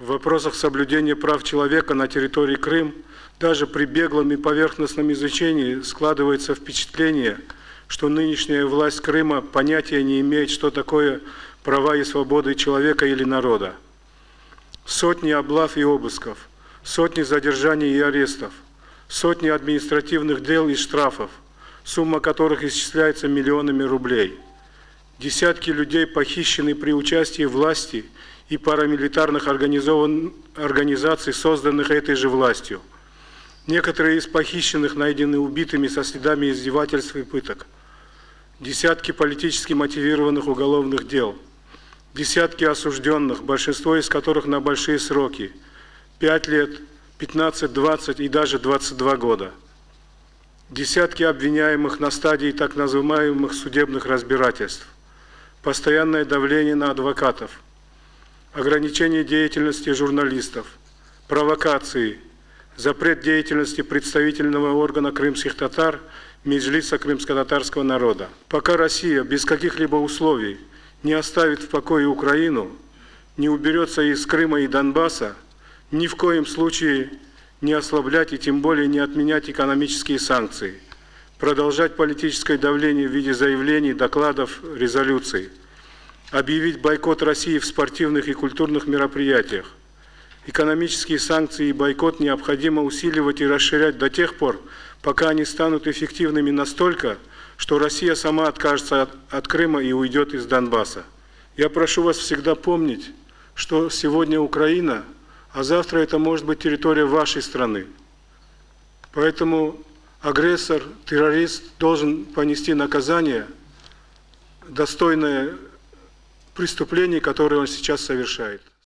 В вопросах соблюдения прав человека на территории Крым даже при беглом и поверхностном изучении складывается впечатление, что нынешняя власть Крыма понятия не имеет, что такое права и свободы человека или народа. Сотни облав и обысков, сотни задержаний и арестов, сотни административных дел и штрафов, сумма которых исчисляется миллионами рублей. Десятки людей похищены при участии власти и парамилитарных организаций, созданных этой же властью. Некоторые из похищенных найдены убитыми со следами издевательств и пыток. Десятки политически мотивированных уголовных дел. Десятки осужденных, большинство из которых на большие сроки. 5 лет, 15, 20 и даже 22 года. Десятки обвиняемых на стадии так называемых судебных разбирательств. Постоянное давление на адвокатов. Ограничение деятельности журналистов. Провокации. Запрет деятельности представительного органа крымских татар, Меджлиса крымско-татарского народа. Пока Россия без каких-либо условий не оставит в покое Украину, не уберется из Крыма и Донбасса, ни в коем случае не ослаблять и тем более не отменять экономические санкции, продолжать политическое давление в виде заявлений, докладов, резолюций, объявить бойкот России в спортивных и культурных мероприятиях. Экономические санкции и бойкот необходимо усиливать и расширять до тех пор, пока они станут эффективными настолько, что Россия сама откажется от Крыма и уйдет из Донбасса. Я прошу вас всегда помнить, что сегодня Украина, а завтра это может быть территория вашей страны. Поэтому агрессор, террорист должен понести наказание, достойное преступлений, которые он сейчас совершает.